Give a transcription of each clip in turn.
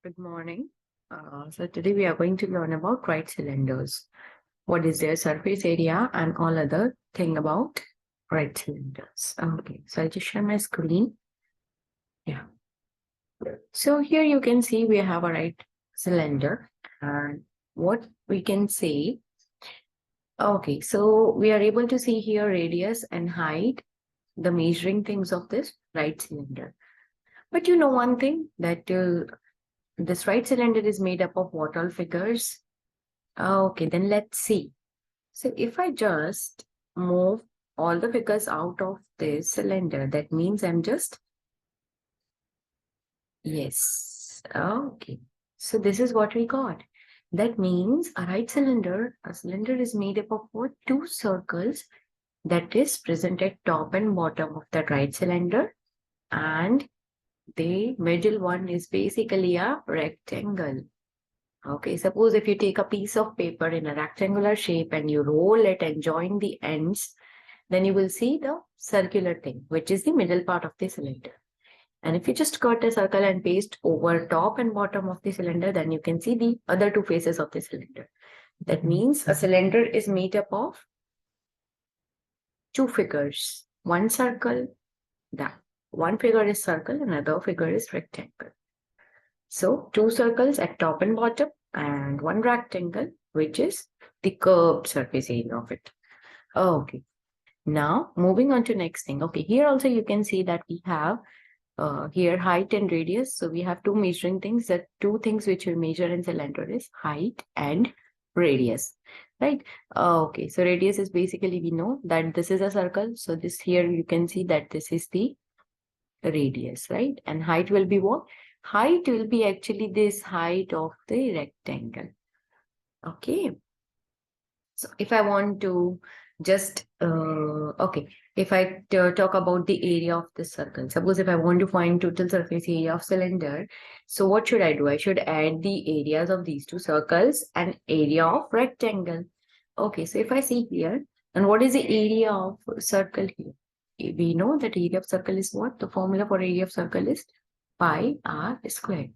Good morning. So today we are going to learn about right cylinders. What is their surface area and all other thing about right cylinders. Okay, so I'll just share my screen. Yeah. So here you can see we have a right cylinder and what we can say. Okay, so we are able to see here radius and height, the measuring things of this right cylinder. But you know one thing that this right cylinder is made up of what all figures? Okay, then let's see. So if I just move all the figures out of this cylinder, that means I'm just, yes, okay. So this is what we got. That means a cylinder is made up of what? Two circles that is present at top and bottom of that right cylinder. And the middle one is basically a rectangle. Okay, suppose if you take a piece of paper in a rectangular shape and you roll it and join the ends, then you will see the circular thing, which is the middle part of the cylinder. And if you just cut a circle and paste over top and bottom of the cylinder, then you can see the other two faces of the cylinder. That means a cylinder is made up of two figures. One circle, that one figure is circle, another figure is rectangle. So two circles at top and bottom and one rectangle, which is the curved surface area of it. Okay. Now moving on to next thing. Okay, here also you can see that we have here height and radius. So we have two measuring things. That two things which we measure in cylinder is height and radius, right? Okay, so radius is basically, we know that this is a circle. So this here you can see that this is the radius, right? And height will be what? Height will be actually this height of the rectangle. Okay. So if I want to just, okay, if I talk about the area of the circle, suppose if I want to find total surface area of cylinder, so what should I do? I should add the areas of these two circles and area of rectangle. Okay, so if I see here, and what is the area of circle here? We know that area of circle is what? The formula for area of circle is pi r squared.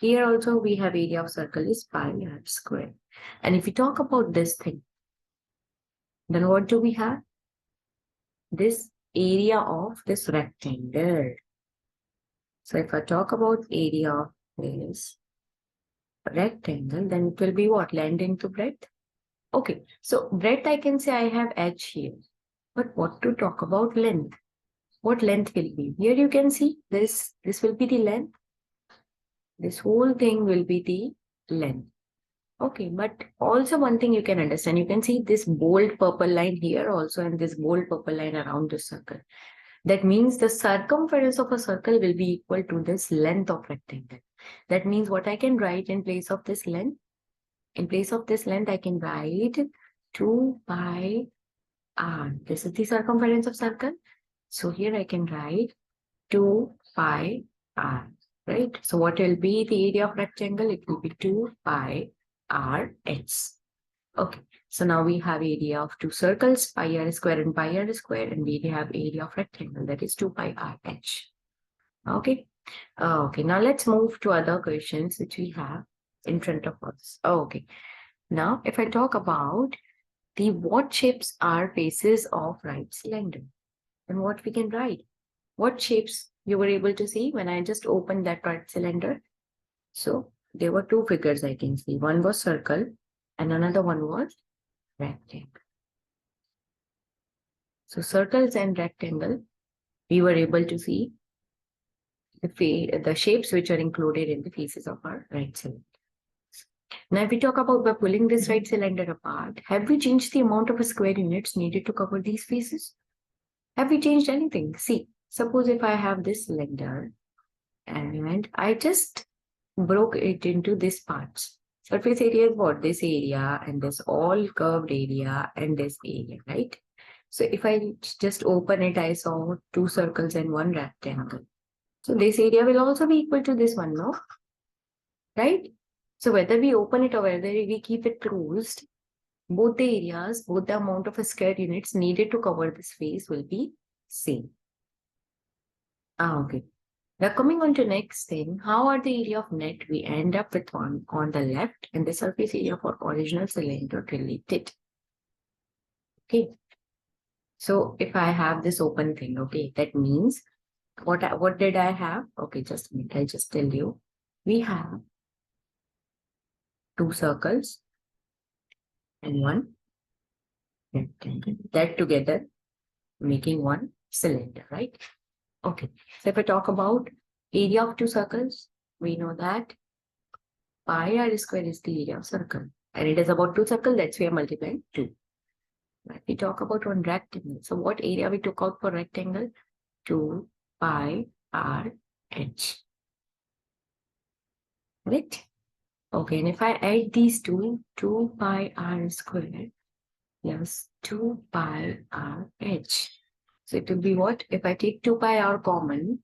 Here also we have area of circle is pi r squared. And if we talk about this thing, then what do we have? This area of this rectangle. So if I talk about area of this rectangle, then it will be what? Length into breadth. Okay, so breadth I can say I have h here. But what to talk about length? What length will be? Here you can see this will be the length. This whole thing will be the length. Okay, but also one thing you can understand, you can see this bold purple line here also and this bold purple line around the circle. That means the circumference of a circle will be equal to this length of rectangle. That means what I can write in place of this length? In place of this length, I can write 2 pi r. This is the circumference of circle. So here I can write 2 pi r, right? So what will be the area of rectangle? It will be 2 pi r/h. Okay, so now we have area of two circles, pi r square and pi r square, and we have area of rectangle, that is 2 pi r/h. Okay, okay, now let's move to other questions which we have in front of us. Okay, now if I talk about the what shapes are faces of right cylinder, then what we can write? What shapes you were able to see when I just opened that right cylinder? So there were two figures I can see. One was circle and another one was rectangle. So circles and rectangle, we were able to see the shapes which are included in the faces of our right cylinder. Now, if we talk about by pulling this right cylinder apart, have we changed the amount of square units needed to cover these faces? Have we changed anything? See, suppose if I have this cylinder and I just broke it into these parts. Surface area is what? This area and this all curved area and this area, right? So if I just open it, I saw two circles and one rectangle. So this area will also be equal to this one, no? Right? So whether we open it or whether we keep it closed, both the areas, both the amount of square units needed to cover this face will be same. Okay. Now coming on to next thing, how are the area of net? We end up with one on the left and the surface area for original cylinder related. Okay. So if I have this open thing, okay, that means what did I have? Okay, just a minute, I'll just tell you. We have two circles and one rectangle. That together making one cylinder, right? Okay. So if I talk about area of two circles, we know that pi r square is the area of circle. And it is about two circles, that's why I'm multiplying 2. Right? We talk about one rectangle. So what area we took out for rectangle? 2 pi r h. Right? Okay, and if I add these two, 2 pi r square plus 2 pi r h. So it will be what? If I take 2 pi r common,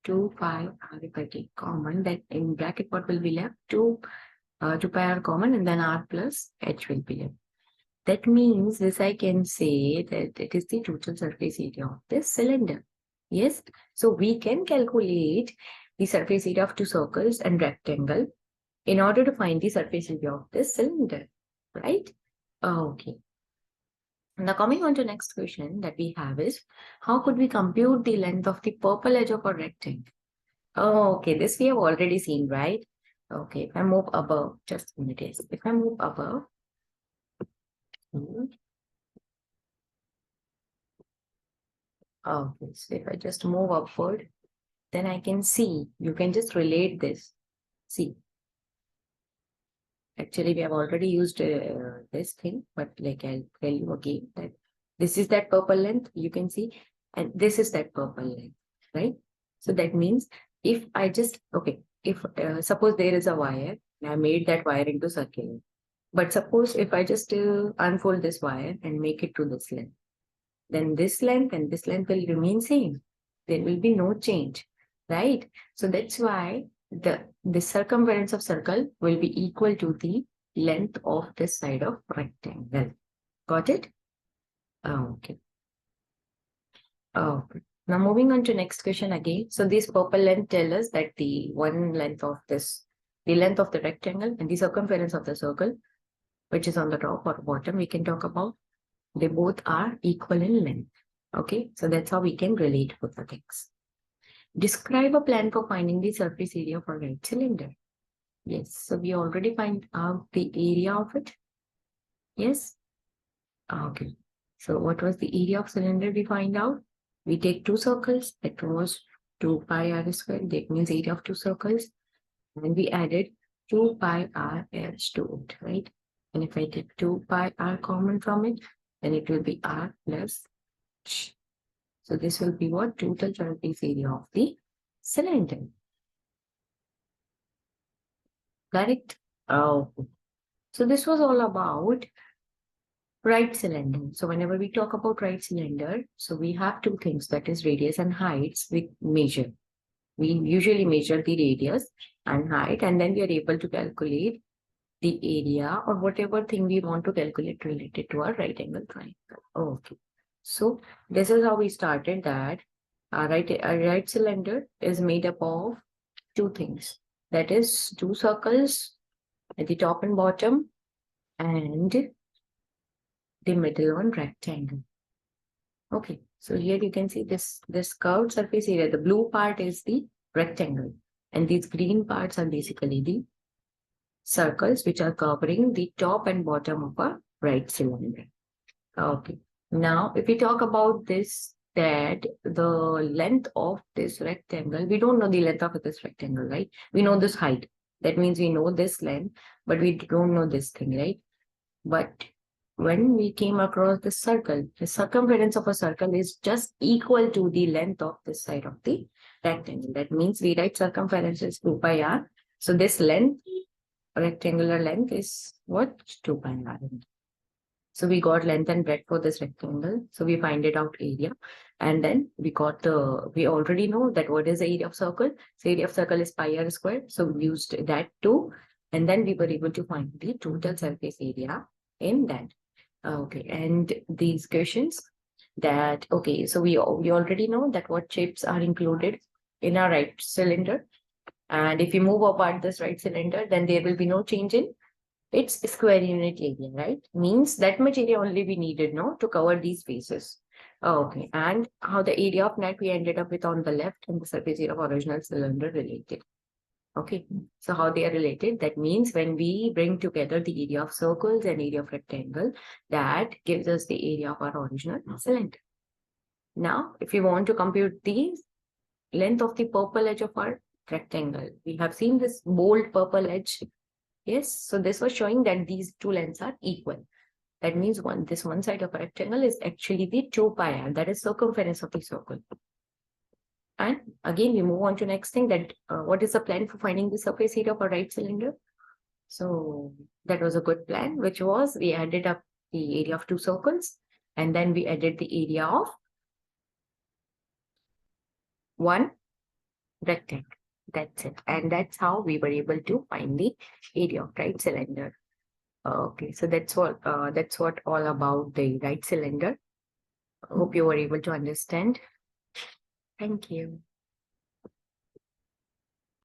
2 pi r if I take common, then in bracket what will be left? 2 pi r common and then r plus h will be left. That means this I can say that it is the total surface area of this cylinder. Yes, so we can calculate the surface area of two circles and rectangle in order to find the surface area of this cylinder, right? Okay. Now coming on to next question that we have is, how could we compute the length of the purple edge of a rectangle? Oh, okay, this we have already seen, right? Okay, if I move above, just a minute, yes. If I move above, okay, so if I just move upward, then I can see, you can just relate this. See, actually we have already used this thing, but like I'll tell you again that this is that purple length, you can see, and this is that purple length, right? So that means if I just, okay, if suppose there is a wire, and I made that wire into circular, but suppose if I just unfold this wire and make it to this length, then this length and this length will remain same. There will be no change, right? So that's why the circumference of circle will be equal to the length of this side of rectangle. Got it? Okay. Okay. Now moving on to next question again. So this purple length tell us that the one length of this, the length of the rectangle and the circumference of the circle, which is on the top or bottom, we can talk about. They both are equal in length. Okay, so that's how we can relate both the things. Describe a plan for finding the surface area for a right cylinder. Yes, so we already find out the area of it. Yes. Okay. So what was the area of cylinder we find out? We take two circles. That was 2 pi r square. That means area of two circles. And we added 2 pi r h to it, right? And if I take 2 pi r common from it, then it will be r plus h. So this will be what? Total surface area of the cylinder. Correct? Oh. So this was all about right cylinder. So whenever we talk about right cylinder, so we have two things, that is radius and heights we measure. We usually measure the radius and height, and then we are able to calculate the area or whatever thing we want to calculate related to our right angle triangle. Okay. So this is how we started that our right cylinder is made up of two things. That is two circles at the top and bottom and the middle one rectangle. Okay, so here you can see this curved surface area. The blue part is the rectangle and these green parts are basically the circles which are covering the top and bottom of a right cylinder. Okay, now if we talk about this, that the length of this rectangle, we don't know the length of this rectangle, right? We know this height. That means we know this length, but we don't know this thing, right? But when we came across the circle, the circumference of a circle is just equal to the length of this side of the rectangle. That means we write circumference is 2 pi r. So this length, rectangular length is what? 2 pi r. So we got length and breadth for this rectangle. So we find it out area. And then we got we already know that what is the area of circle. So area of circle is pi r squared. So we used that too. And then we were able to find the total surface area in that. Okay, and these questions that, okay, so we already know that what shapes are included in our right cylinder. And if you move apart this right cylinder, then there will be no change in its square unit area, right? Means that much area only we needed, no, to cover these spaces. Okay, and how the area of net we ended up with on the left and the surface area of original cylinder related. Okay, so how they are related, that means when we bring together the area of circles and area of rectangle, that gives us the area of our original cylinder. Now, if you want to compute the length of the purple edge of our rectangle, we have seen this bold purple edge. Yes, so this was showing that these two lengths are equal. That means this one side of a rectangle is actually the 2 pi r, that is circumference of the circle. And again, we move on to next thing, that what is the plan for finding the surface area of a right cylinder? So that was a good plan, which was we added up the area of two circles and then we added the area of one rectangle. That's it. And that's how we were able to find the area of right cylinder. Okay, so that's what all about the right cylinder. Hope you were able to understand. Thank you.